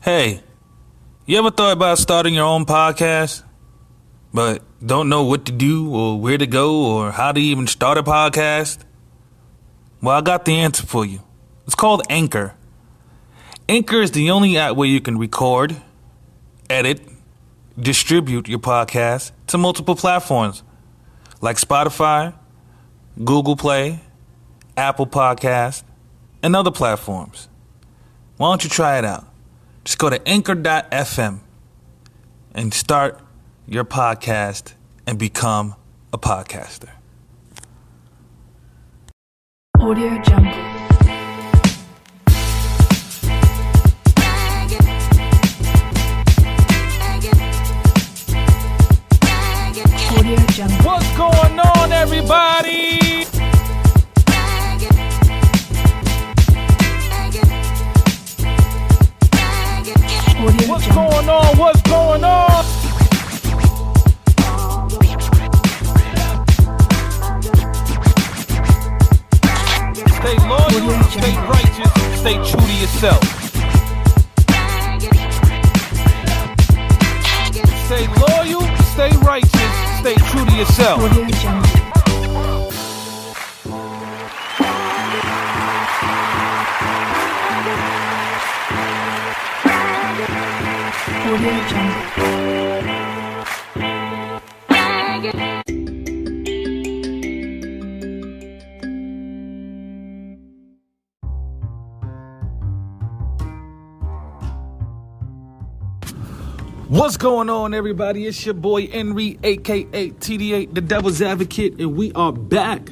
Hey, you ever thought about starting your own podcast, but don't know what to do or where to go or how to even start a podcast? Well, I got the answer for you. It's called Anchor. Anchor is the only app where you can record, edit, distribute your podcast to multiple platforms like Spotify, Google Play, Apple Podcast, and other platforms. Why don't you try it out? Just go to anchor.fm and start your podcast and become a podcaster. Audio Jungle. Audio Jungle. What's going on, everybody? Audio What's Jungle. going on? What's going on? Stay loyal, stay righteous, stay true to yourself. Stay loyal, stay righteous, stay true to yourself. Audio Jungle. Audio Jungle. What's going on, everybody? It's your boy w-ENRI, aka TD8, the Devil's Advocate, and we are back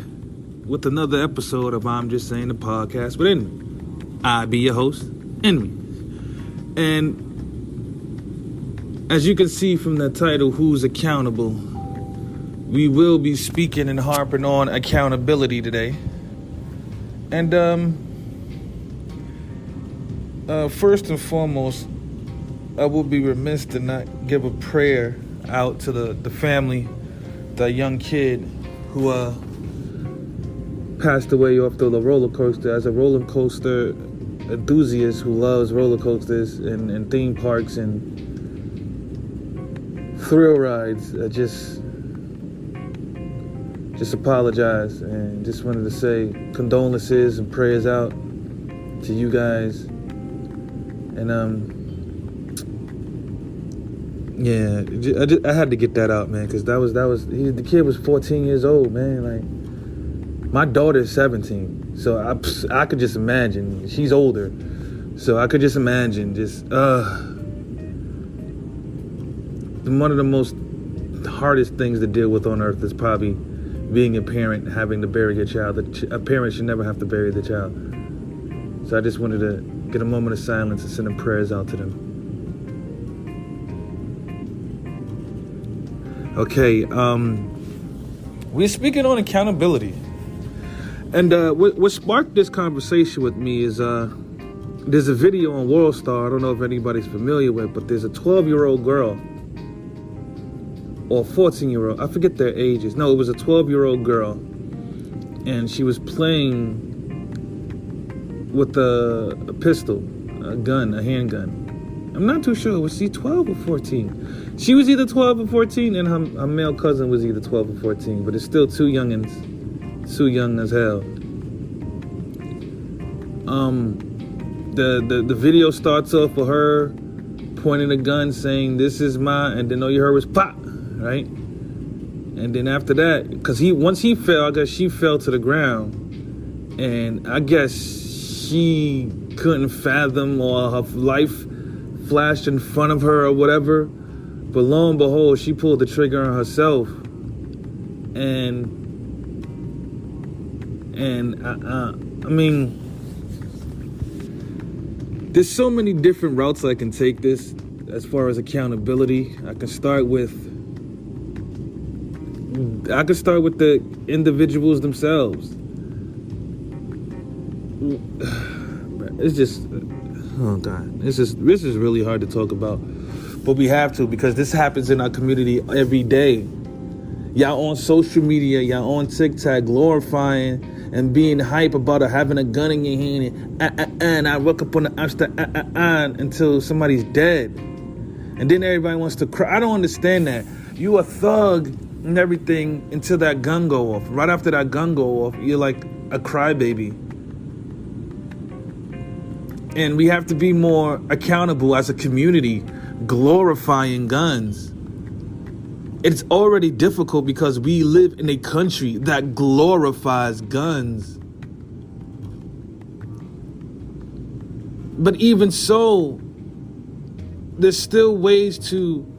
with another episode of I'm Just Saying, the podcast with w-ENRI. I be your host, w-ENRI. And as you can see from the title, Who's Accountable? We will be speaking and harping on accountability today. And first and foremost, I will be remiss to not give a prayer out to the family, that young kid who passed away off the roller coaster. As a roller coaster enthusiast who loves roller coasters and theme parks and thrill rides, I just apologize and just wanted to say condolences and prayers out to you guys. And yeah, I had to get that out, man, because the kid was 14 years old, man. Like, my daughter's 17, so I could just imagine. She's older, so I could just imagine one of the most hardest things to deal with on earth is probably being a parent, having to bury your child. A parent should never have to bury their child. So I just wanted to get a moment of silence and send prayers out to them. Okay, we're speaking on accountability. And what sparked this conversation with me is there's a video on WorldStar. I don't know if anybody's familiar with, but there's a 12-year-old girl or 14-year-old. I forget their ages. No, it was a 12-year-old girl. And she was playing with a pistol, a gun, a handgun. I'm not too sure. Was she 12 or 14? She was either 12 or 14, and her male cousin was either 12 or 14. But it's still too young as hell. The video starts off with her pointing a gun, saying, "This is mine," and then all you heard was pop, right? And then after that, because once he fell, I guess she fell to the ground, and I guess she couldn't fathom, or her life flashed in front of her or whatever. But lo and behold, she pulled the trigger on herself. And I mean, there's so many different routes I can take this as far as accountability. I can start with the individuals themselves. It's just, oh God, this is really hard to talk about, but we have to, because this happens in our community every day. Y'all on social media, y'all on TikTok glorifying and being hype about having a gun in your hand and I woke up on the upstairs until somebody's dead. And then everybody wants to cry. I don't understand that. You a thug and everything until that gun go off. Right after that gun go off, you're like a crybaby. And we have to be more accountable as a community, glorifying guns. It's already difficult because we live in a country that glorifies guns. But even so, there's still ways to...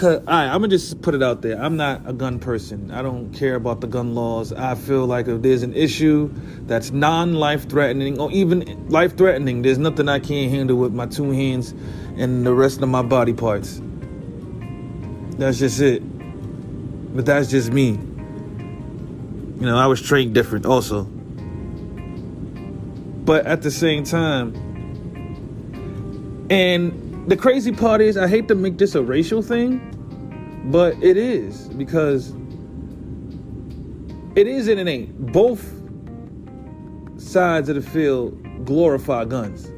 I'm going to just put it out there. I'm not a gun person. I don't care about the gun laws. I feel like if there's an issue that's non-life-threatening or even life-threatening, there's nothing I can't handle with my 2 hands and the rest of my body parts. That's just it. But that's just me. You know, I was trained different also. But at the same time, and the crazy part is, I hate to make this a racial thing, but it is, because it is and it ain't. Both sides of the field glorify guns.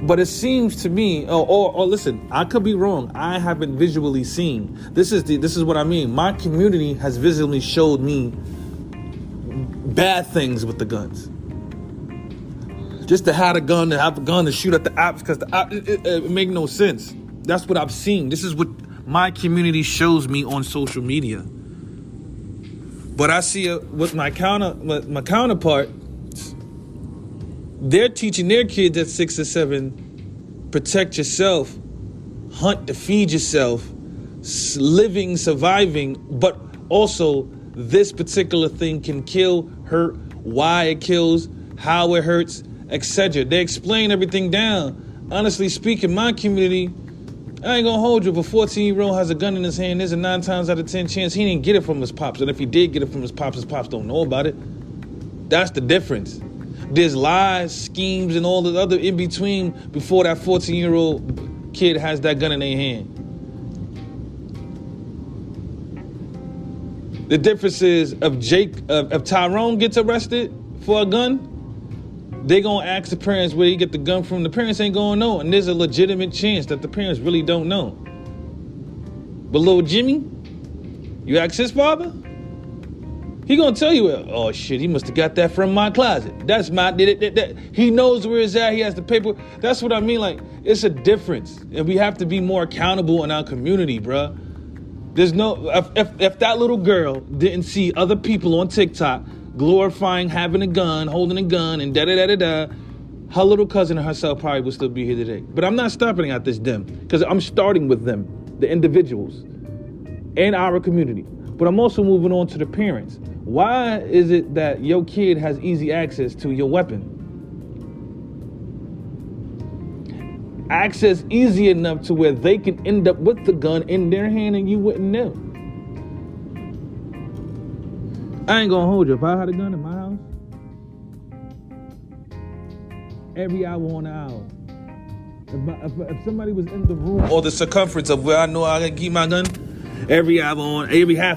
But it seems to me, or listen, I could be wrong. I haven't visually seen. This is what I mean. My community has visually showed me bad things with the guns. Just to have a gun, to shoot at the ops, because it make no sense. That's what I've seen. This is what my community shows me on social media. But I see with my counterpart, they're teaching their kids at 6 or 7, protect yourself, hunt to feed yourself, living, surviving, but also this particular thing can kill, hurt, why it kills, how it hurts, etc. They explain everything down. Honestly speaking, my community, I ain't gonna hold you. If a 14-year-old has a gun in his hand, there's a 9 times out of 10 chance he didn't get it from his pops. And if he did get it from his pops don't know about it. That's the difference. There's lies, schemes, and all the other in between before that 14-year-old kid has that gun in their hand. The difference is if Tyrone gets arrested for a gun, they gonna ask the parents where he get the gun from. The parents ain't gonna know, and there's a legitimate chance that the parents really don't know. But little Jimmy, you ask his father, he gonna tell you, oh shit, he must have got that from my closet. That's my that. He knows where it's at. He has the paper. That's what I mean. Like, it's a difference, and we have to be more accountable in our community, bruh. There's no if that little girl didn't see other people on TikTok glorifying having a gun, holding a gun, and da-da-da-da-da, her little cousin and herself probably would still be here today. But I'm not stopping at this them, because I'm starting with them, the individuals, and our community. But I'm also moving on to the parents. Why is it that your kid has easy access to your weapon? Access easy enough to where they can end up with the gun in their hand and you wouldn't know. I ain't gonna hold you. If I had a gun in my house, every hour on the hour, if somebody was in the room or the circumference of where I know I can keep my gun, every half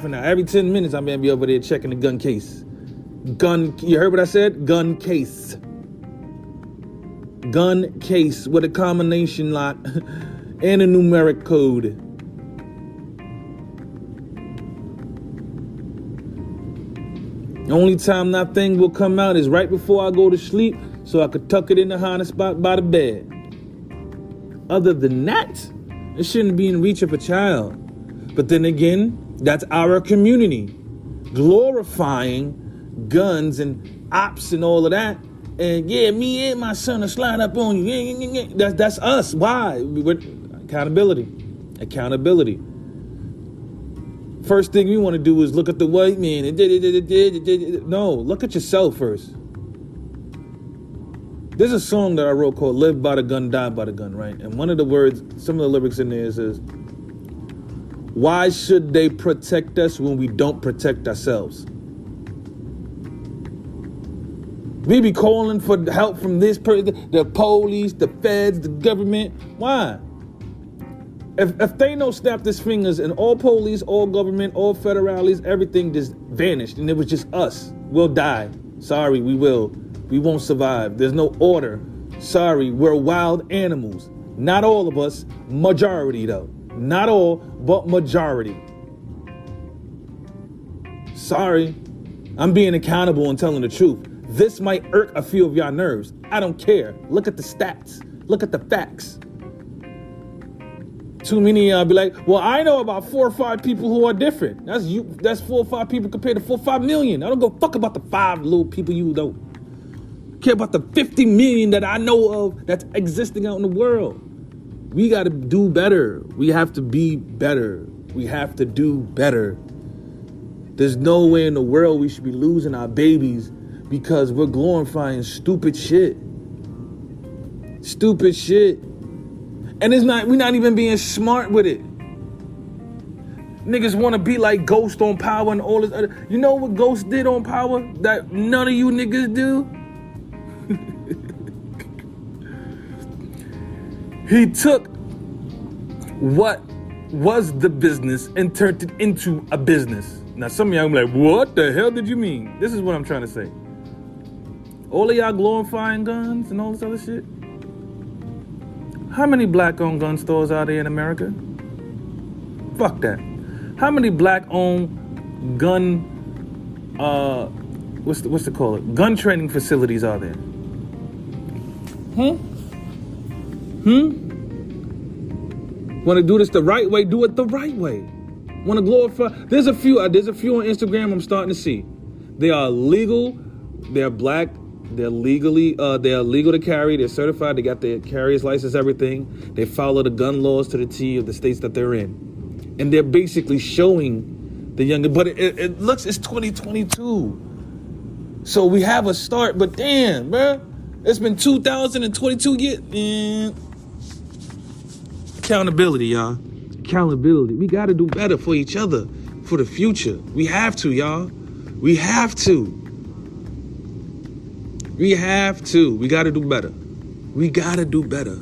an hour, every 10 minutes, I'm gonna be over there checking the gun case. You heard what I said? Gun case. Gun case with a combination lock and a numeric code. The only time that thing will come out is right before I go to sleep, so I could tuck it in the harness spot by the bed. Other than that, it shouldn't be in reach of a child. But then again, that's our community, glorifying guns and ops and all of that. And yeah, me and my son will slide up on you. That's us. Why? Accountability. First thing we want to do is look at the white man and no, look at yourself first. There's a song that I wrote called "Live by the Gun, Die by the Gun," right? And one of the words, some of the lyrics in there says, "Why should they protect us when we don't protect ourselves?" We be calling for help from this person, the police, the feds, the government. Why? If Thanos snapped his fingers and all police, all government, all federales, everything just vanished and it was just us, we'll die. Sorry, we will. We won't survive. There's no order. Sorry, we're wild animals. Not all of us, majority though. Not all, but majority. Sorry, I'm being accountable and telling the truth. This might irk a few of y'all nerves. I don't care. Look at the stats. Look at the facts. Too many of y'all be like, well, I know about 4 or 5 people who are different. That's 4 or 5 people compared to 4 or 5 million. I don't go fuck about the 5 little people you don't. I care about the 50 million that I know of that's existing out in the world. We got to do better. We have to be better. We have to do better. There's no way in the world we should be losing our babies because we're glorifying stupid shit. Stupid shit. And we're not even being smart with it. Niggas want to be like Ghost on Power and all this other. You know what Ghost did on Power that none of you niggas do? He took what was the business and turned it into a business. Now some of y'all be like, what the hell did you mean? This is what I'm trying to say. All of y'all glorifying guns and all this other shit. How many black-owned gun stores are there in America? Fuck that. How many black-owned gun, what's it called? Gun training facilities are there? Want to do this the right way? Do it the right way. Want to glorify? There's a few on Instagram I'm starting to see. They are legal. They're black. They're they're legal to carry. They're certified. They got their carrier's license, everything. They follow the gun laws to the T of the states that they're in. And they're basically showing the younger, but it looks, it's 2022. So we have a start, but damn, bruh. It's been 2022 years. Accountability, y'all. Accountability. We got to do better for each other, for the future. We have to, y'all. We have to. We have to. We got to do better. We got to do better.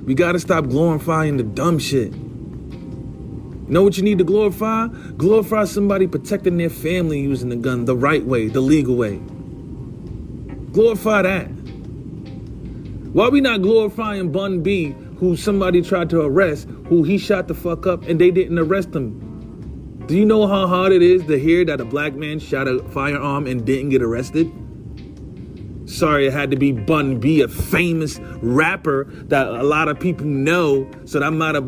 We got to stop glorifying the dumb shit. You know what you need to glorify? Glorify somebody protecting their family using the gun the right way, the legal way. Glorify that. Why we not glorifying Bun B, who somebody tried to arrest, who he shot the fuck up and they didn't arrest him? Do you know how hard it is to hear that a black man shot a firearm and didn't get arrested? Sorry, it had to be Bun B, a famous rapper that a lot of people know, so that might have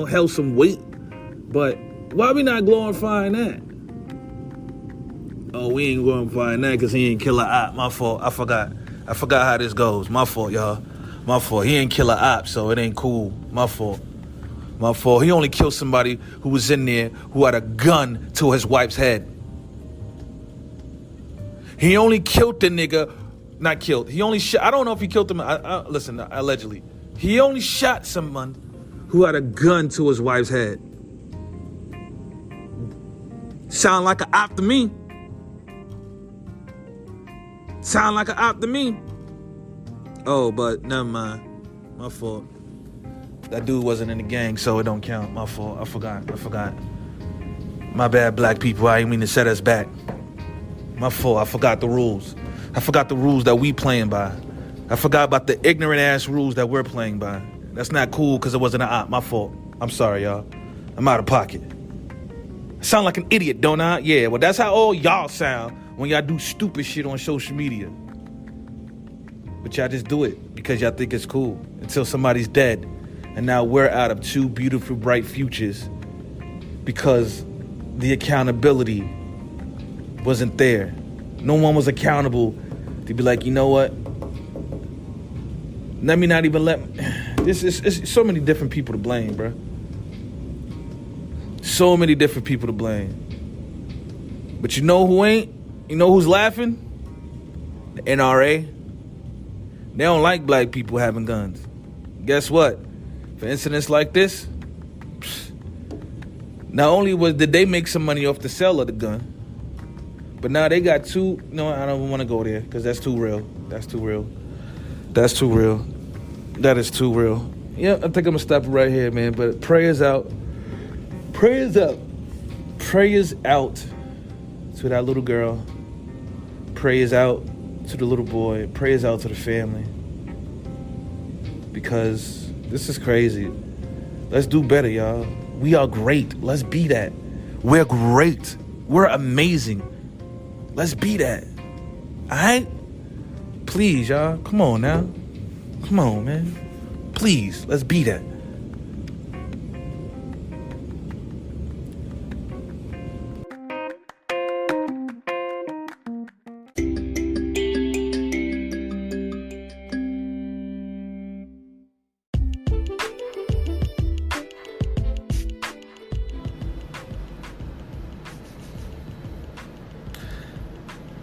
held some weight. But why we not glorifying that? Oh, we ain't glorifying that because he ain't kill a op. My fault. I forgot how this goes. My fault, y'all. My fault. He ain't kill a op, so it ain't cool. My fault. My fault. He only killed somebody who was in there who had a gun to his wife's head. He only killed the nigga, not killed. He only shot, I don't know if he killed him, listen, allegedly. He only shot someone who had a gun to his wife's head. Sound like an op to me. Sound like an op to me. Oh, but never mind. My fault. That dude wasn't in the gang, so it don't count. My fault. I forgot. My bad, black people. I didn't mean to set us back. My fault. I forgot the rules. I forgot the rules that we playing by. I forgot about the ignorant ass rules that we're playing by. That's not cool because it wasn't an op. My fault. I'm sorry, y'all. I'm out of pocket. I sound like an idiot, don't I? Yeah, well, that's how all y'all sound when y'all do stupid shit on social media. But y'all just do it because y'all think it's cool until somebody's dead. And now we're out of 2 beautiful, bright futures because the accountability wasn't there. No one was accountable to be like, you know what? Let me not even it's so many different people to blame, bro. So many different people to blame. But you know who ain't? You know who's laughing? The NRA. They don't like black people having guns. Guess what? For incidents like this, not only did they make some money off the sale of the gun, but now they got 2. No, I don't want to go there because that's too real. That is too real. Yeah, I think I'm gonna stop it right here, man. But prayers out. Prayers out. Prayers out to that little girl. Prayers out to the little boy. Prayers out to the family. Because this is crazy. Let's do better, y'all. We are great. Let's be that. We're great. We're amazing. Let's be that. Alright? Please, y'all. Come on now. Come on, man. Please, let's be that.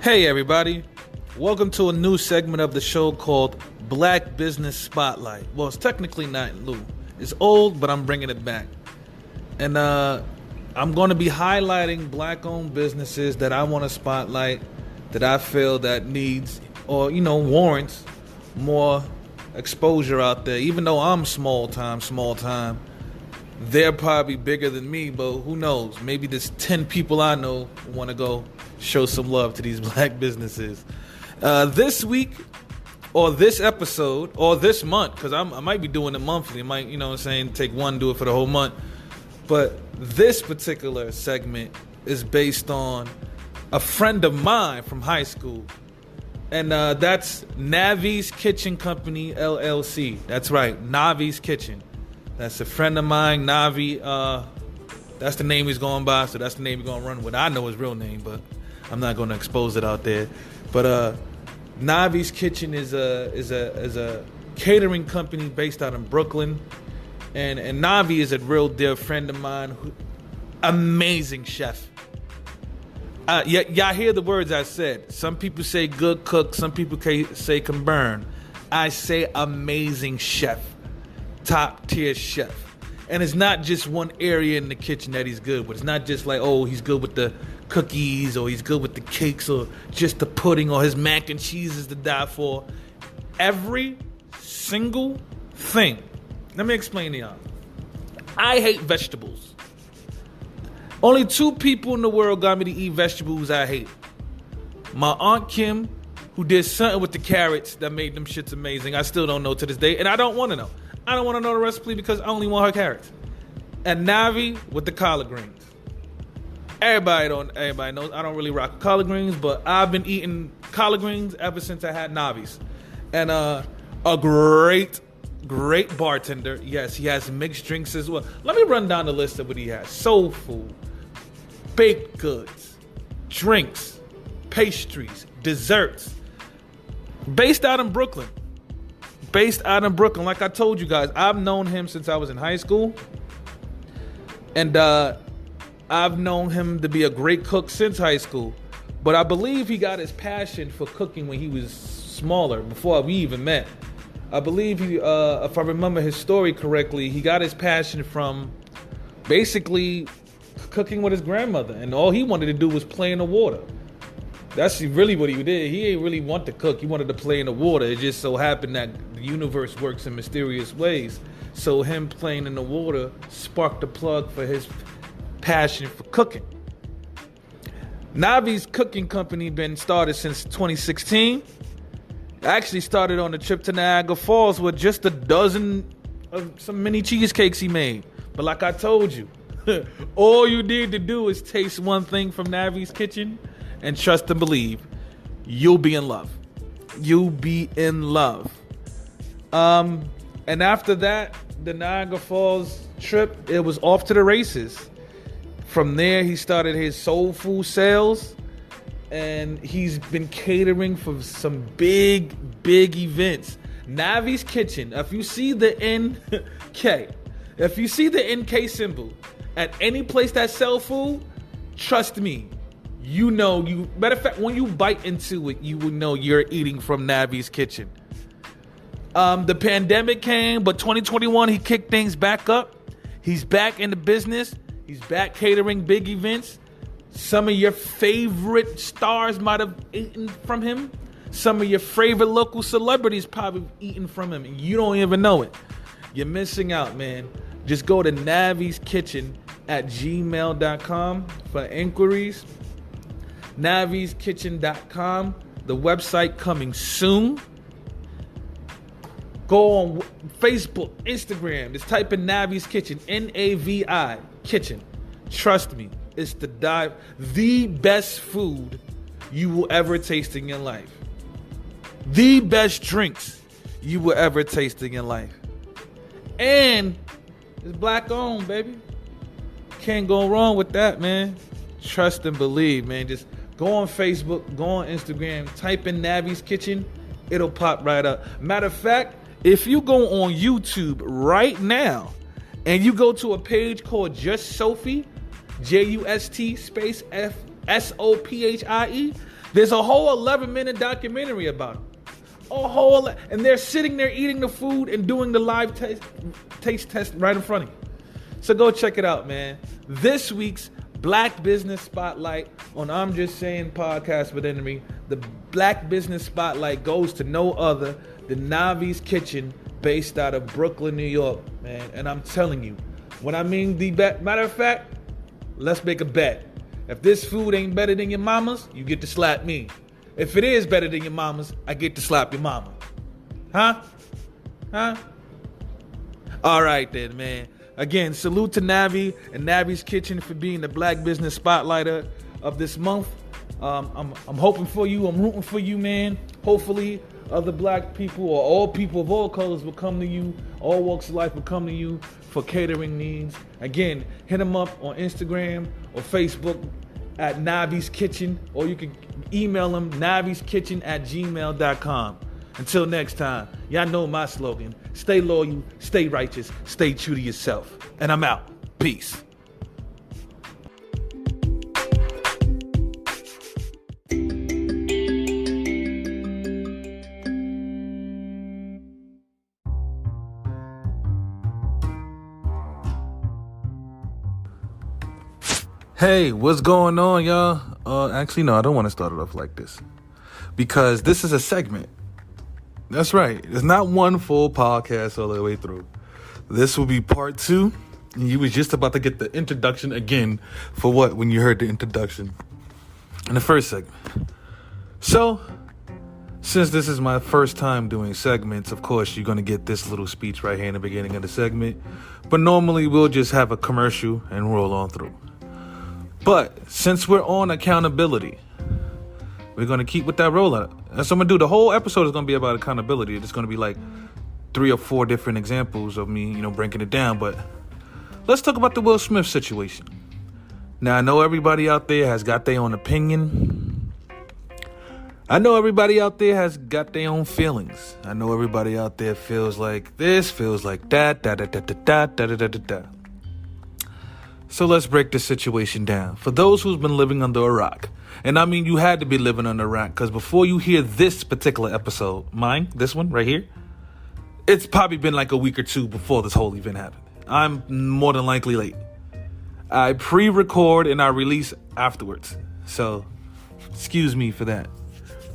Hey everybody, welcome to a new segment of the show called Black Business Spotlight. Well, it's technically not new. It's old, but I'm bringing it back. And I'm going to be highlighting black-owned businesses that I want to spotlight, that I feel that needs or, warrants more exposure out there. Even though I'm small time, they're probably bigger than me, but who knows? Maybe there's 10 people I know who want to go show some love to these black businesses. This week, or this episode, or this month, because I might be doing it monthly. I might, take one, do it for the whole month. But this particular segment is based on a friend of mine from high school. And that's Navi's Kitchen Company, LLC. That's right, Navi's Kitchen. That's a friend of mine, Navi. That's the name he's going by, so that's the name he's going to run with. I know his real name, but I'm not going to expose it out there. But Navi's Kitchen is a catering company based out in Brooklyn. And Navi is a real dear friend of mine. Amazing chef. Y'all hear the words I said. Some people say good cook. Some people say can burn. I say amazing chef. Top tier chef. And it's not just one area in the kitchen that he's good with. It's not just like, oh, he's good with the cookies, or he's good with the cakes, or just the pudding, or his mac and cheese is to die for. Every single thing. Let me explain to y'all. I hate vegetables. Only 2 people in the world got me to eat vegetables I hate. My Aunt Kim, who did something with the carrots that made them shits amazing. I still don't know to this day, and I don't want to know. I don't want to know the recipe because I only want her carrots. And Navi with the collard greens. Everybody knows I don't really rock collard greens, but I've been eating collard greens ever since I had Navi's. And a great bartender. Yes, he has mixed drinks as well. Let me run down the list of what he has. Soul food, baked goods, drinks, pastries, desserts. Based out in Brooklyn. Like I told you guys, I've known him since I was in high school. And I've known him to be a great cook since high school. But I believe he got his passion for cooking when he was smaller, before we even met. I believe he, if I remember his story correctly, he got his passion from basically cooking with his grandmother. And all he wanted to do was play in the water. That's really what he did. He didn't really want to cook. He wanted to play in the water. It just so happened that the universe works in mysterious ways. So him playing in the water sparked the plug for his passion for cooking. Navi's cooking company been started since 2016. Actually started on a trip to Niagara Falls with just a dozen of some mini cheesecakes he made. But like I told you, all you need to do is taste one thing from Navi's Kitchen and trust and believe, you'll be in love. You'll be in love. And after that, the Niagara Falls trip, it was off to the races. From there, he started his soul food sales, and he's been catering for some big events. Navi's Kitchen, if you see the NK symbol at any place that sell food, trust me, matter of fact, when you bite into it, you will know you're eating from Navi's Kitchen. The pandemic came, but 2021, he kicked things back up. He's back in the business. He's back catering big events. Some of your favorite stars might have eaten from him. Some of your favorite local celebrities probably eaten from him, and you don't even know it. You're missing out, man. Just go to naviskitchen@gmail.com for inquiries. naviskitchen.com. The website coming soon. Go on Facebook, Instagram. Just type in Navi's Kitchen. Navi Kitchen. Trust me, it's the best food you will ever taste in your life. The best drinks you will ever taste in your life. And it's black owned, baby. Can't go wrong with that, man. Trust and believe, man. Just go on Facebook, go on Instagram, type in Navi's Kitchen. It'll pop right up. Matter of fact, if you go on YouTube right now and you go to a page called Just Sophie, Just space Sophie, there's a whole 11-minute documentary about it. And they're sitting there eating the food and doing the live taste test right in front of you. So go check it out, man. This week's Black Business Spotlight on I'm Just Saying Podcast with Henry. The Black Business Spotlight goes to no other than Navi's Kitchen, based out of Brooklyn, New York, man. And I'm telling you, when I mean the bet, matter of fact, let's make a bet. If this food ain't better than your mama's, you get to slap me. If it is better than your mama's, I get to slap your mama. Huh? All right then, man. Again, salute to Navi and Navi's Kitchen for being the Black Business Spotlighter of this month. I'm hoping for you. I'm rooting for you, man. Hopefully, other black people or all people of all colors will come to you. All walks of life will come to you for catering needs. Again, hit them up on Instagram or Facebook at Navi's Kitchen, or you can email them naviskitchen@gmail.com. Until next time, y'all know my slogan: stay loyal, stay righteous, stay true to yourself. And I'm out. Peace. Hey, what's going on, y'all? Actually, no, I don't want to start it off like this, because this is a segment. That's right. It's not one full podcast all the way through. This will be part 2. And you was just about to get the introduction again for what when you heard the introduction in the first segment. So, since this is my first time doing segments, of course, you're going to get this little speech right here in the beginning of the segment. But normally, we'll just have a commercial and roll on through. But since we're on accountability, we're going to keep with that rollout. That's what I'm going to do. The whole episode is going to be about accountability. It's going to be like 3 or 4 different examples of me, breaking it down. But let's talk about the Will Smith situation. Now, I know everybody out there has got their own opinion. I know everybody out there has got their own feelings. I know everybody out there feels like this, feels like that, da-da-da-da-da-da-da-da-da-da. So let's break this situation down. For those who's been living under a rock, and I mean you had to be living under a rock, because before you hear this particular episode, this one right here, it's probably been like a week or 2 before this whole event happened. I'm more than likely late. I pre-record and I release afterwards. So, excuse me for that.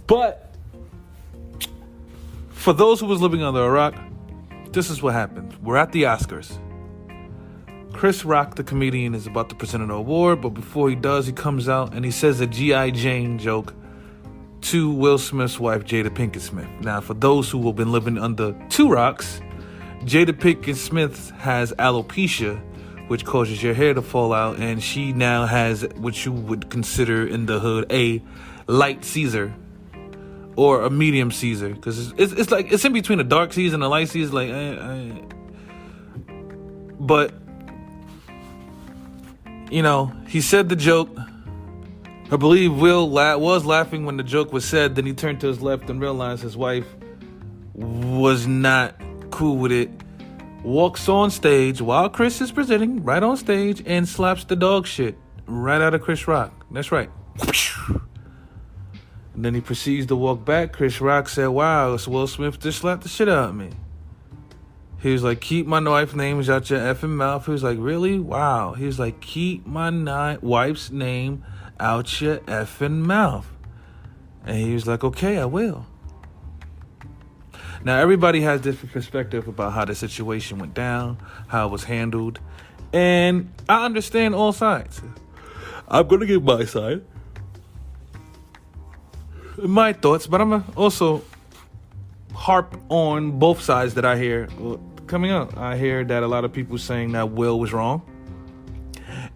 But, for those who was living under a rock, this is what happened. We're at the Oscars. Chris Rock, the comedian, is about to present an award, but before he does, he comes out and he says a G.I. Jane joke to Will Smith's wife, Jada Pinkett Smith. Now, for those who have been living under 2 rocks, Jada Pinkett Smith has alopecia, which causes your hair to fall out, and she now has what you would consider in the hood a light Caesar or a medium Caesar, because it's like it's in between a dark Caesar and a light Caesar. But he said the joke. I believe Will was laughing when the joke was said. Then he turned to his left and realized his wife was not cool with it. Walks on stage while Chris is presenting, right on stage, and slaps the dog shit right out of Chris Rock. That's right. And then he proceeds to walk back. Chris Rock said, "Wow, so Will Smith just slapped the shit out of me." He was like, "Keep my wife's names out your effing mouth." He was like, "Really? Wow." He was like, "Keep my wife's name out your effing mouth." And he was like, "Okay, I will." Now, everybody has different perspective about how the situation went down, how it was handled, and I understand all sides. I'm going to give my side, my thoughts, but I'm going to also harp on both sides that I hear coming up. I hear that a lot of people saying that Will was wrong,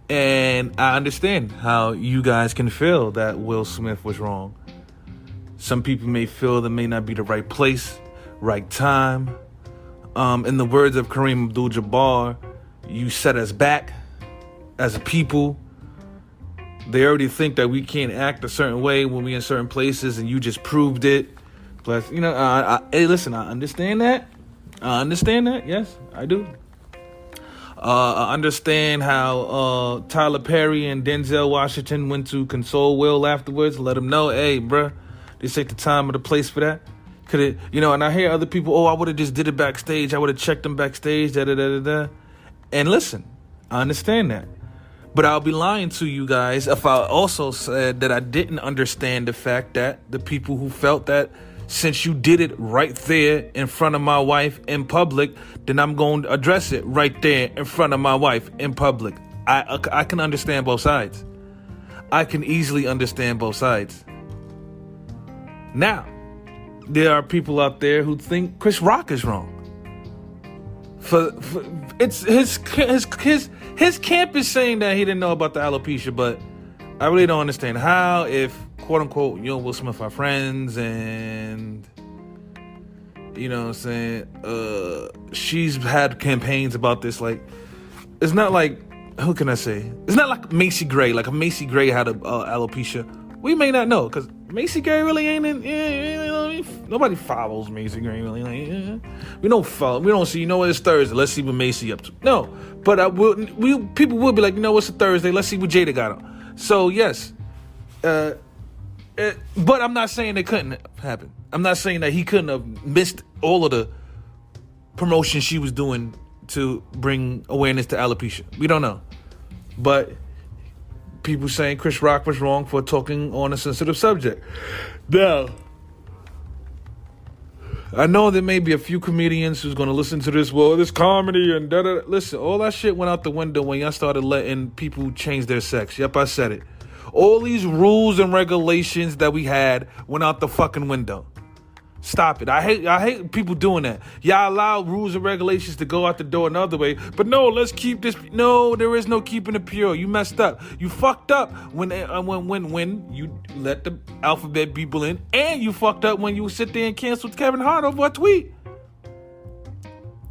and I understand how you guys can feel that Will Smith was wrong. Some people may feel that may not be the right place, right time. In the words of Kareem Abdul-Jabbar, you set us back as a people. They already think that we can't act a certain way when we're in certain places, and you just proved it. Plus, hey, listen, I understand that. Yes, I do. I understand how Tyler Perry and Denzel Washington went to console Will afterwards, let him know, hey, bruh, this ain't the time or the place for that. Could it, and I hear other people, I would have just did it backstage. I would have checked them backstage, da-da-da-da-da. And listen, I understand that. But I'll be lying to you guys if I also said that I didn't understand the fact that the people who felt that since you did it right there in front of my wife in public, then I'm going to address it right there in front of my wife in public. I can understand both sides. I can easily understand both sides. Now, there are people out there who think Chris Rock is wrong. For it's his camp is saying that he didn't know about the alopecia, but I really don't understand how, if quote unquote you and Will Smith are friends, and you know what I'm saying, she's had campaigns about this. Like, it's not like, who can I say? It's not like Macy Gray. Like, if Macy Gray had a alopecia, we may not know, because Macy Gray really ain't in. Nobody follows Macy Gray really. Like, we don't follow. We don't see. It's Thursday. Let's see what Macy up to. No, but people will be like, it's a Thursday. Let's see what Jada got on. So yes, but I'm not saying it couldn't happen. I'm not saying that he couldn't have missed all of the promotion she was doing to bring awareness to alopecia. We don't know, but people saying Chris Rock was wrong for talking on a sensitive subject. Now, I know there may be a few comedians who's going to listen to this, well, this comedy and da-da. Listen, all that shit went out the window when y'all started letting people change their sex. Yep, I said it. All these rules and regulations that we had went out the fucking window. Stop it. I hate people doing that. Y'all allow rules and regulations to go out the door another way, but no, let's keep this. No, there is no keeping it pure. You messed up. You fucked up when you let the alphabet people in, and you fucked up when you sit there and canceled Kevin Hart over a tweet.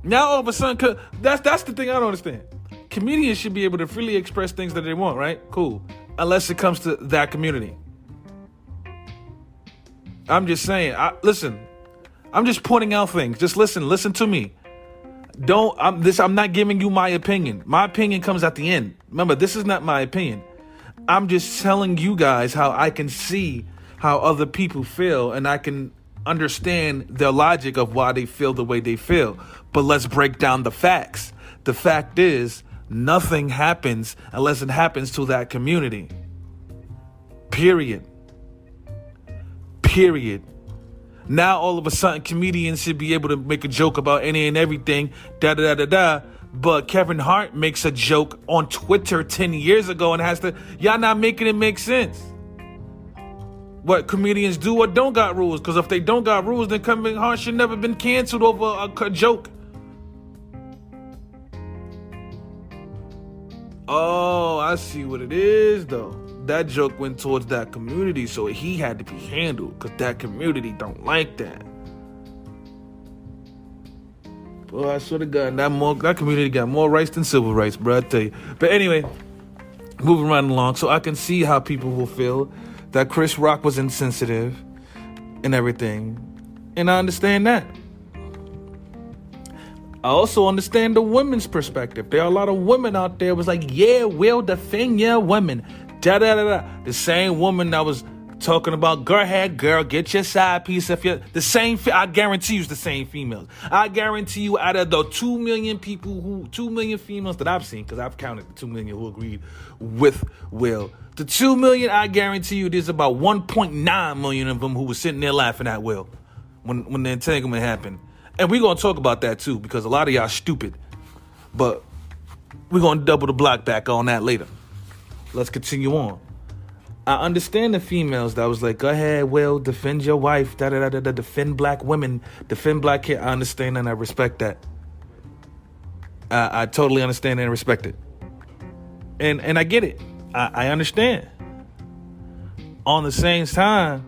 Now all of a sudden, that's the thing I don't understand. Comedians should be able to freely express things that they want, right? Cool. Unless it comes to that community. I'm just saying, listen, I'm just pointing out things. Just listen to me. I'm not giving you my opinion. My opinion comes at the end. Remember, this is not my opinion. I'm just telling you guys how I can see how other people feel, and I can understand their logic of why they feel the way they feel. But let's break down the facts. The fact is, nothing happens unless it happens to that community. Period. Now all of a sudden comedians should be able to make a joke about any and everything, but Kevin Hart makes a joke on Twitter 10 years ago and has to, y'all not making it make sense. What comedians do or don't got rules, because if they don't got rules, then Kevin Hart should never been canceled over a joke. Oh, I see what it is though. That joke went towards that community, so he had to be handled, because that community don't like that. Boy, I swear to God, that community got more rights than civil rights, bro, I tell you. But anyway, moving right along, so I can see how people will feel that Chris Rock was insensitive and everything, and I understand that. I also understand the women's perspective. There are a lot of women out there was like, yeah, we'll defend your women. The same woman that was talking about, go ahead, girl, get your side piece of your, I guarantee you it's the same females. I guarantee you out of the 2 million females that I've seen, because I've counted the 2 million who agreed with Will. The 2 million, I guarantee you there's about 1.9 million of them who was sitting there laughing at Will when the entanglement happened. And we're going to talk about that too, because a lot of y'all stupid. But we're going to double the block back on that later. Let's continue on. I understand the females that was like, go ahead, Will, defend your wife, defend black women, defend black kids. I understand and I respect that. I totally understand and respect it. And I get it. I understand. On the same time,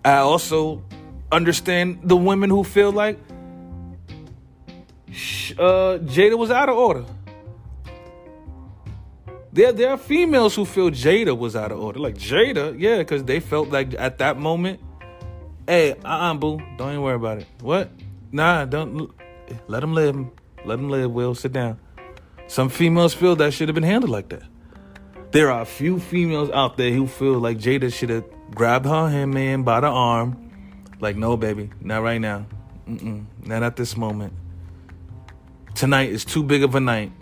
I also understand the women who feel like Jada was out of order. There are females who feel Jada was out of order. Like, Jada, yeah, because they felt like at that moment, hey, boo, don't even worry about it. What? Nah, don't. Let him live. Let him live, Will. Sit down. Some females feel that should have been handled like that. There are a few females out there who feel like Jada should have grabbed her man by the arm. Like, no, baby, not right now. Not at this moment. Tonight is too big of a night.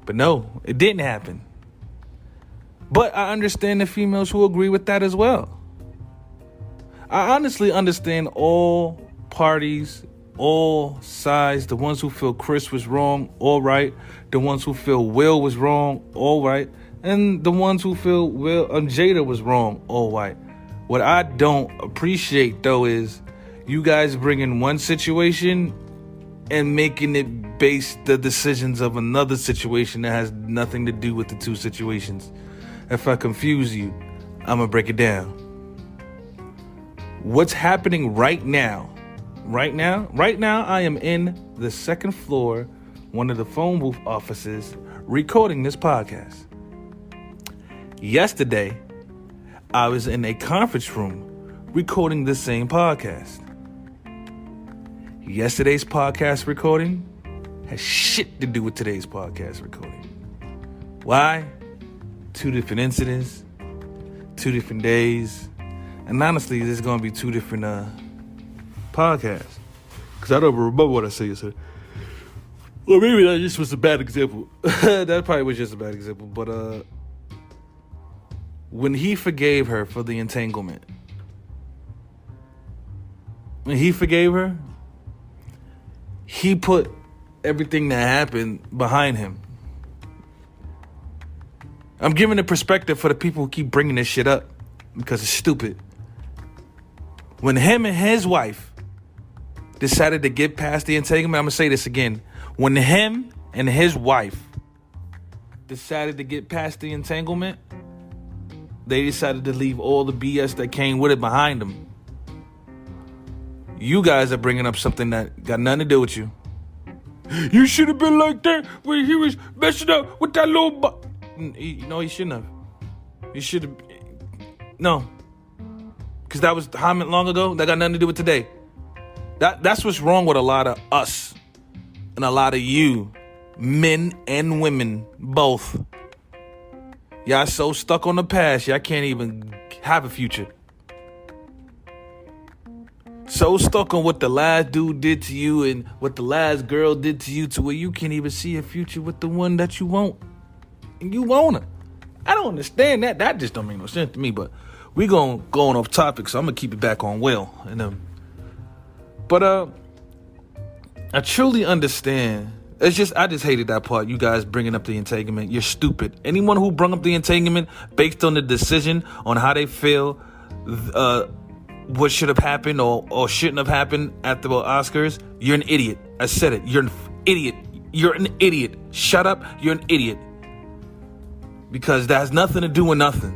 But no, it didn't happen. But I understand the females who agree with that as well. I honestly understand all parties, all sides. The ones who feel Chris was wrong, all right. The ones who feel Will was wrong, all right. And the ones who feel Jada was wrong, all right. What I don't appreciate, though, is you guys bringing one situation and making it base the decisions of another situation that has nothing to do with the two situations. If I confuse you, I'm going to break it down. What's happening right now, I am in the second floor, one of the phone booth offices, recording this podcast. Yesterday, I was in a conference room recording the same podcast. Yesterday's podcast recording has shit to do with today's podcast recording. Why? 2 different incidents, 2 different days, and honestly, there's going to be 2 different podcasts. Because I don't remember what I said yesterday. Or maybe that just was a bad example. That probably was just a bad example. But when he forgave her for the entanglement, he put everything that happened behind him. I'm giving a perspective for the people who keep bringing this shit up because it's stupid. When him and his wife decided to get past the entanglement, I'm going to say this again. When him and his wife decided to get past the entanglement, they decided to leave all the BS that came with it behind them. You guys are bringing up something that got nothing to do with you. You should have been like that when he was messing up with that little No, he shouldn't have. He should have. No. Because that was how long ago? That got nothing to do with today. That's what's wrong with a lot of us. And a lot of you. Men and women. Both. Y'all so stuck on the past. Y'all can't even have a future. So stuck on what the last dude did to you and what the last girl did to you to where you can't even see a future with the one that you want. And you want her. I don't understand that. That just don't make no sense to me. But we going off topic, so I'm going to keep it back on Will. But I truly understand. I just hated that part. You guys bringing up the entanglement. You're stupid. Anyone who brought up the entanglement based on the decision on how they feel, what should have happened or shouldn't have happened at the Oscars, you're an idiot. I said it. You're an idiot. You're an idiot. Shut up. You're an idiot. Because that has nothing to do with nothing.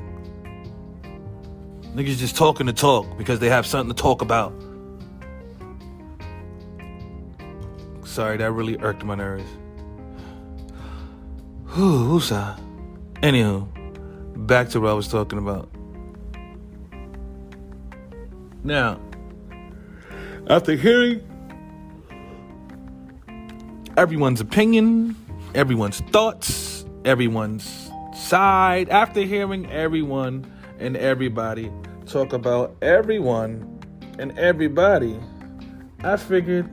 Niggas just talking to talk because they have something to talk about. Sorry, that really irked my nerves. Woosah. Anywho, back to what I was talking about. Now, after hearing everyone's opinion, everyone's thoughts, everyone's side, after hearing everyone and everybody talk about everyone and everybody, I figured,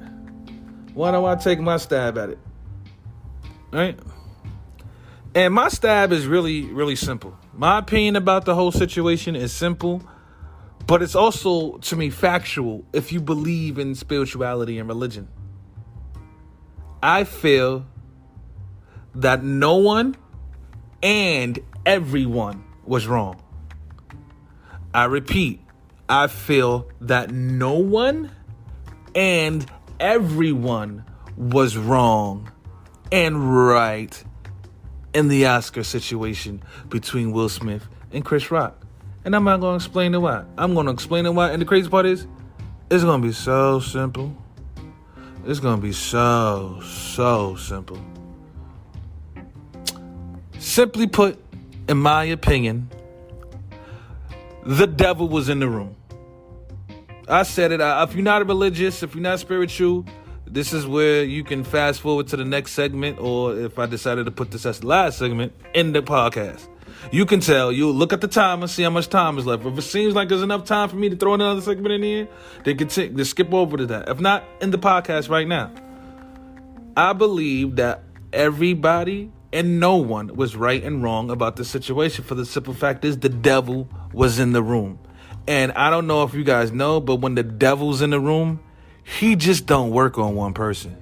why don't I take my stab at it? Right? And my stab is really, really simple. My opinion about the whole situation is simple, But it's also, to me, factual if you believe in spirituality and religion. I feel that no one and everyone was wrong. I repeat, I feel that no one and everyone was wrong and right in the Oscar situation between Will Smith and Chris Rock. And I'm not going to explain the why. I'm going to explain the why. And the crazy part is, it's going to be so simple. It's going to be so simple. Simply put, in my opinion, the devil was in the room. I said it. If you're not religious, if you're not spiritual, this is where you can fast forward to the next segment, or if I decided to put this as the last segment in the podcast. You can tell. You look at the time and see how much time is left. If it seems like there's enough time for me to throw another segment in here, then continue, just skip over to that. If not, in the podcast right now. I believe that everybody and no one was right and wrong about the situation, for the simple fact is the devil was in the room. And I don't know if you guys know, but when the devil's in the room, he just don't work on one person.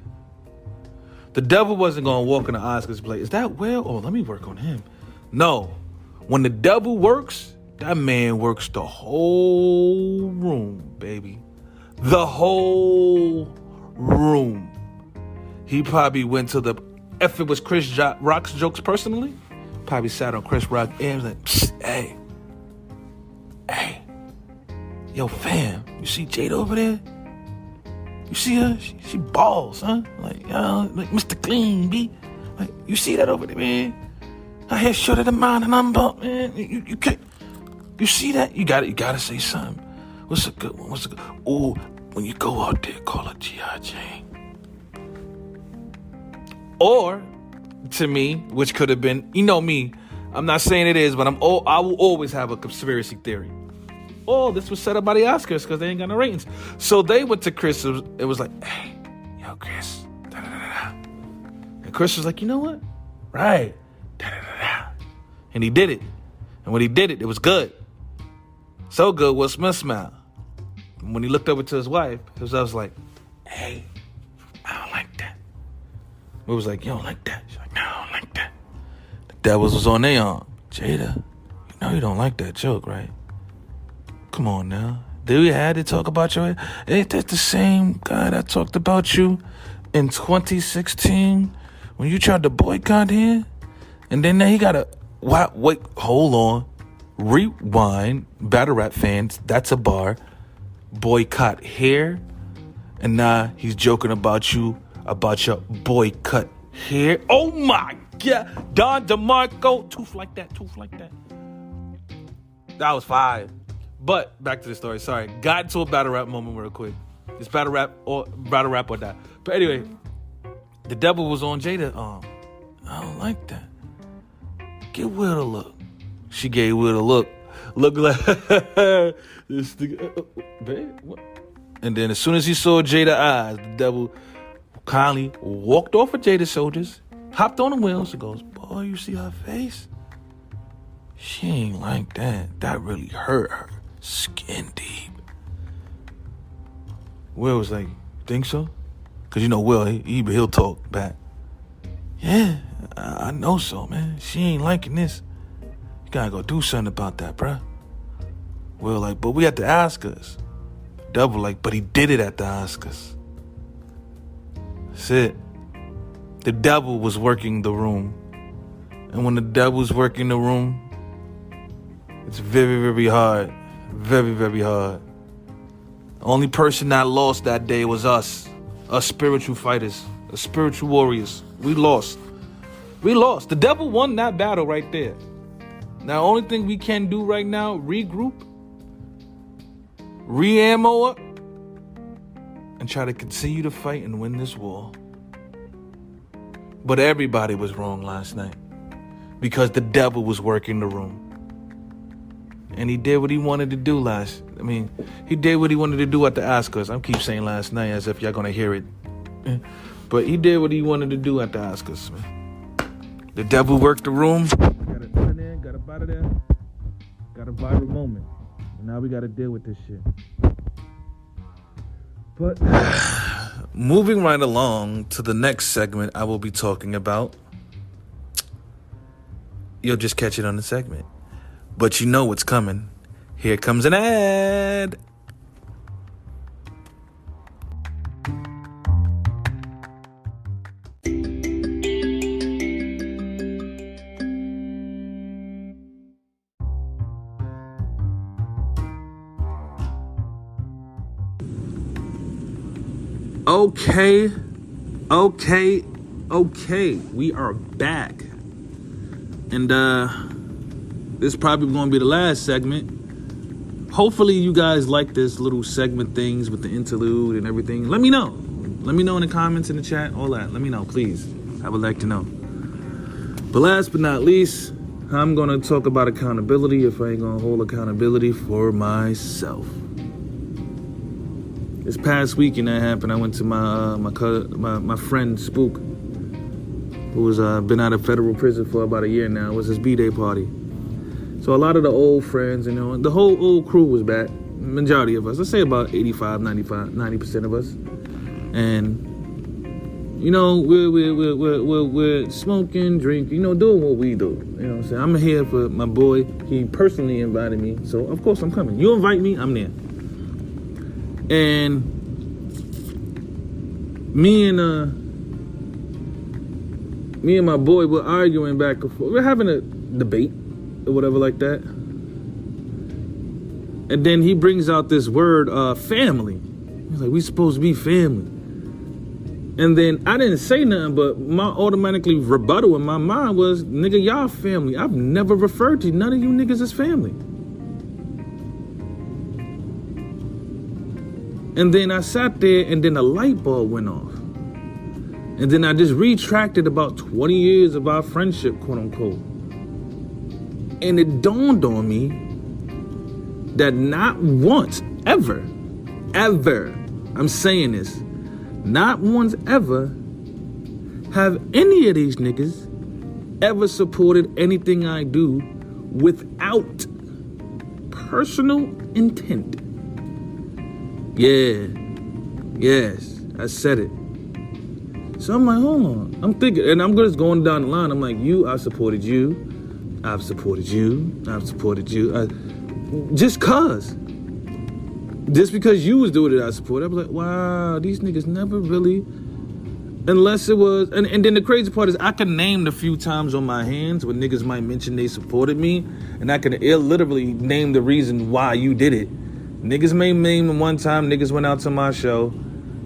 The devil wasn't going to walk in the Oscars and play, is that Will? Oh, let me work on him. No. When the devil works, that man works the whole room, baby. The whole room. He probably went to the, if it was Chris Rock's jokes personally, probably sat on Chris Rock's ear and was like, hey, yo fam, you see Jada over there? You see her? She balls, huh? Like Mr. Clean, B. Like, you see that over there, man? Her hair shorter than mine and I'm bald, man. You can't. You see that? You gotta say something. What's a good one? Oh, when you go out there, call her G.I. Jane. Or, to me, which could have been, you know me, I'm not saying it is, but I will always have a conspiracy theory. Oh, this was set up by the Oscars because they ain't got no ratings. So they went to Chris. It was like, hey, yo, Chris. Da-da-da-da. And Chris was like, you know what? Right. Da-da-da-da. And he did it. And when he did it, it was good. So good, Will Smith smiled. And when he looked over to his wife, his wife was like, hey, I don't like that. Will was like, you don't like that? She's like, no, I don't like that. The devils was on their arm. Jada, you know you don't like that joke, right? Come on now. Did we have to talk about you? Ain't that the same guy that talked about you in 2016 when you tried to boycott him? And then he got to, wait, hold on. Rewind, battle rap fans, that's a bar. Boycott hair. And now he's joking about you, about your boycott hair. Oh my God. Don DeMarco. Tooth like that. That was fire. But back to the story. Sorry. Got into a battle rap moment real quick. It's battle rap or that. But anyway, the devil was on Jada. I don't like that. Give Will a look. She gave Will a look. Look like this babe. What? And then as soon as he saw Jada's eyes, the devil kindly walked off of Jada's shoulders, hopped on the wheels, and goes, boy, you see her face? She ain't like that. That really hurt her. Skin deep. Will was like, think so? Because you know Will, he'll talk back. Yeah, I know so, man. She ain't liking this. You gotta go do something about that, bruh. Will like, but we at the Oscars. Devil like, but he did it at the Oscars. That's it. The devil was working the room. And when the devil's working the room, it's very, very hard. Very, very hard. The only person that lost that day was us spiritual fighters, us spiritual warriors. We lost. The devil won that battle right there. Now, only thing we can do right now, regroup, re-ammo up, and try to continue to fight and win this war. But everybody was wrong last night because the devil was working the room. And he did what he wanted to do he did what he wanted to do at the Oscars. I keep saying last night as if y'all gonna hear it. But he did what he wanted to do at the Oscars, man. The devil worked the room. Got it in there, got up out of there. Got a viral moment. Now we got to deal with this shit. But moving right along to the next segment I will be talking about. You'll just catch it on the segment. But you know what's coming. Here comes an ad. Okay. We are back. And this is probably going to be the last segment. Hopefully you guys like this little segment things with the interlude and everything. Let me know. Let me know in the comments, in the chat, all that. Let me know, please. I would like to know. But last but not least, I'm going to talk about accountability if I ain't going to hold accountability for myself. This past weekend that happened, I went to my friend Spook, who's been out of federal prison for about a year now. It was his B-Day party. So a lot of the old friends, the whole old crew was back. Majority of us, let's say about 85, 95, 90% of us. And, we're smoking, drinking, doing what we do. You know what I'm saying? I'm here for my boy. He personally invited me. So, of course, I'm coming. You invite me, I'm there. And me and my boy were arguing back and forth. We're having a debate or whatever like that. And then he brings out this word, family. He's like, we supposed to be family. And then I didn't say nothing, but my automatically rebuttal in my mind was, nigga, y'all family. I've never referred to none of you niggas as family. And then I sat there and then a light bulb went off. And then I just retracted about 20 years of our friendship, quote unquote. And it dawned on me that not once, ever, I'm saying this, not once ever have any of these niggas ever supported anything I do without personal intent. Yeah. Yes, I said it. So I'm like, hold on. I'm thinking, and I'm just going down the line. I'm like, I've supported you. I've supported you. I've supported you. Just because you was doing it, I supported. I was like, wow, these niggas never really, unless it was, and then the crazy part is I can name the few times on my hands when niggas might mention they supported me, and I can literally name the reason why you did it. Niggas may name one time niggas went out to my show.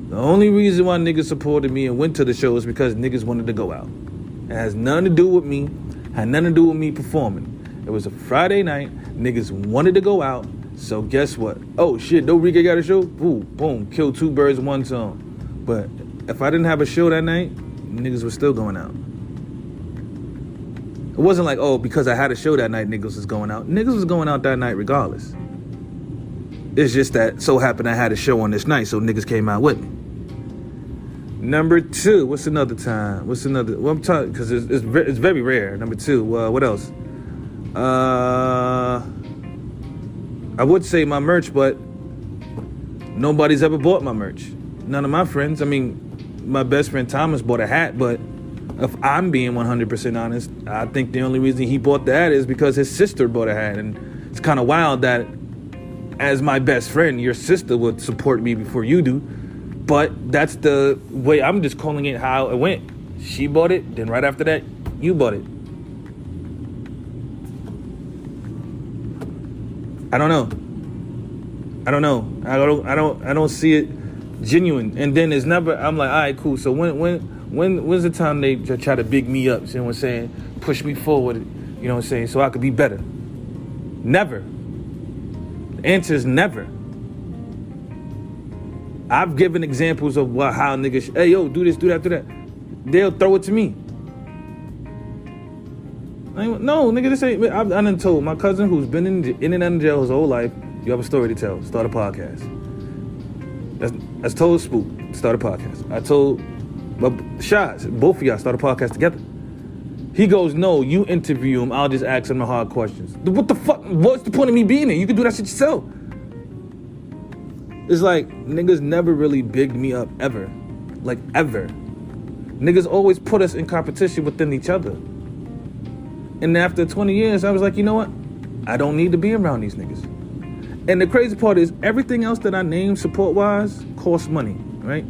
The only reason why niggas supported me and went to the show is because niggas wanted to go out. It has nothing to do with me. Had nothing to do with me performing. It was a Friday night. Niggas wanted to go out. So guess what? Oh shit, Dorika got a show? Boom. Killed two birds with one stone. But if I didn't have a show that night, niggas were still going out. It wasn't like, because I had a show that night, niggas was going out. Niggas was going out that night regardless. It's just that so happened I had a show on this night, so niggas came out with me. Number 2, what's another time? Well, I'm talking, because it's very rare. Number 2, what else? I would say my merch, but nobody's ever bought my merch. None of my friends. I mean, my best friend Thomas bought a hat, but if I'm being 100% honest, I think the only reason he bought the hat is because his sister bought a hat. And it's kind of wild that as my best friend, your sister would support me before you do. But that's the way, I'm just calling it how it went. She bought it, then right after that, you bought it. I don't know. I don't see it genuine. And then it's never, I'm like, all right, cool. So when's the time they try to big me up? You know what I'm saying? Push me forward, you know what I'm saying? So I could be better. Never. The answer is never. I've given examples of how niggas, hey, yo, do this, do that, do that. They'll throw it to me. No, nigga, this ain't, I done told my cousin who's been in and out of jail his whole life, you have a story to tell, start a podcast. That's told Spook, start a podcast. I told my shots, both of y'all start a podcast together. He goes, no, you interview him. I'll just ask him the hard questions. What the fuck? What's the point of me being there? You can do that shit yourself. It's like, niggas never really bigged me up, ever. Like, ever. Niggas always put us in competition within each other. And after 20 years, I was like, you know what? I don't need to be around these niggas. And the crazy part is, everything else that I named support-wise costs money, right?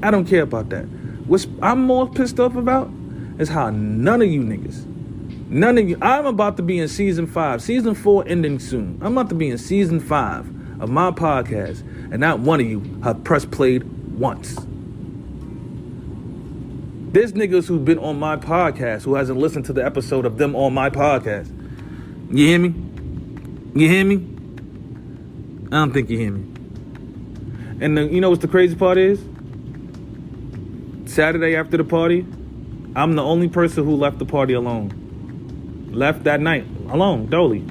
I don't care about that. What I'm more pissed off about is how none of you niggas, I'm about to be in season 5, season 4 ending soon. I'm about to be in season 5 of my podcast, and not one of you have pressed played once. There's niggas who've been on my podcast who hasn't listened to the episode of them on my podcast. You hear me? You hear me? I don't think you hear me. And you know what the crazy part is? Saturday after the party, I'm the only person who left the party alone. Left that night alone, dolly.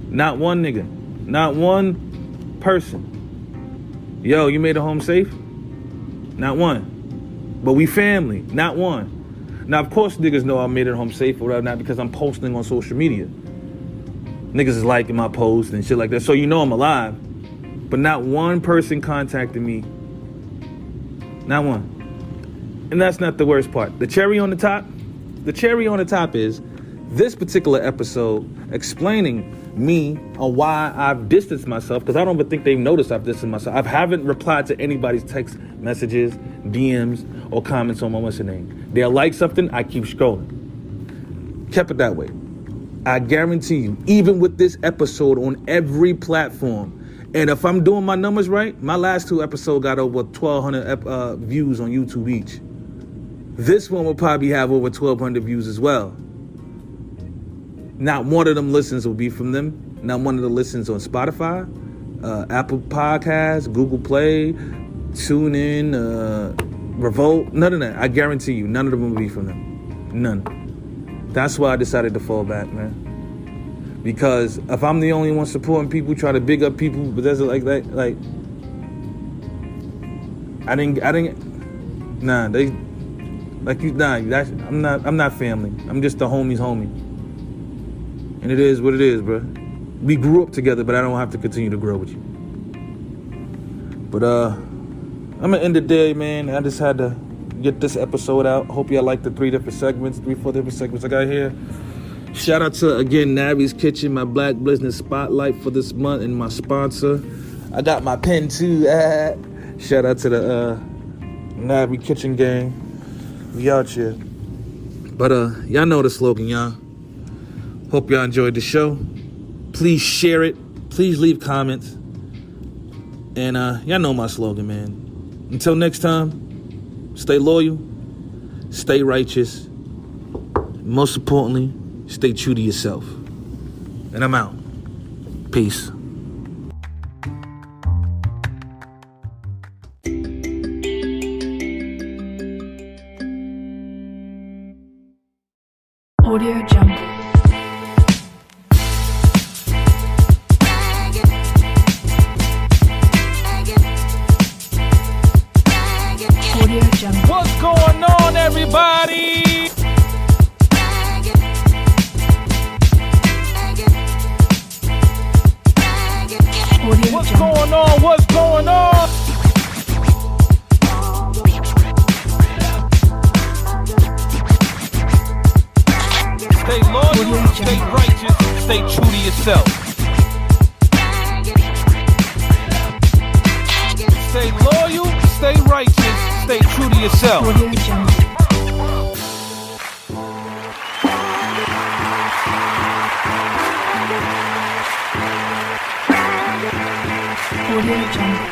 Not one nigga. Not one person. Yo, you made it home safe? Not one. But we family. Not one. Now, of course, niggas know I made it home safe or whatever, not because I'm posting on social media. Niggas is liking my posts and shit like that, so you know I'm alive. But not one person contacted me. Not one. And that's not the worst part. The cherry on the top is this particular episode explaining me on why I've distanced myself, because I don't even think they've noticed I've distanced myself. I haven't replied to anybody's text messages, DMs, or comments on my what's the name. They'll like something, I keep scrolling. Kept it that way. I guarantee you, even with this episode on every platform, and if I'm doing my numbers right, my last 2 episodes got over 1,200 views on YouTube each. This one will probably have over 1,200 views as well. Not one of them listens will be from them. Not one of the listens on Spotify, Apple Podcasts, Google Play, TuneIn, Revolt. None of that. I guarantee you, none of them will be from them. None. That's why I decided to fall back, man. Because if I'm the only one supporting people, try to big up people, but that's like that, like I didn't. Nah, they. Like you, nah. I'm not family. I'm just the homie's homie. And it is what it is, bro. We grew up together, but I don't have to continue to grow with you. But I'm gonna end the day, man. I just had to get this episode out. Hope y'all like the 4 different segments I got here. Shout out to, again, Navi's Kitchen, my Black Business Spotlight for this month, and my sponsor. I got my pen too. Shout out to the Navi Kitchen gang. We out here. But y'all know the slogan, y'all. Hope y'all enjoyed the show. Please share it. Please leave comments. And y'all know my slogan, man. Until next time, stay loyal, stay righteous. Most importantly, stay true to yourself. And I'm out. Peace. Audio Jungle. Audio Jungle. What's going on, everybody? Audio What's Jungle. going on? What's going on? Stay loyal, stay righteous, stay true to yourself. Stay loyal, stay righteous, stay true to yourself. Audio Jungle. Audio Jungle.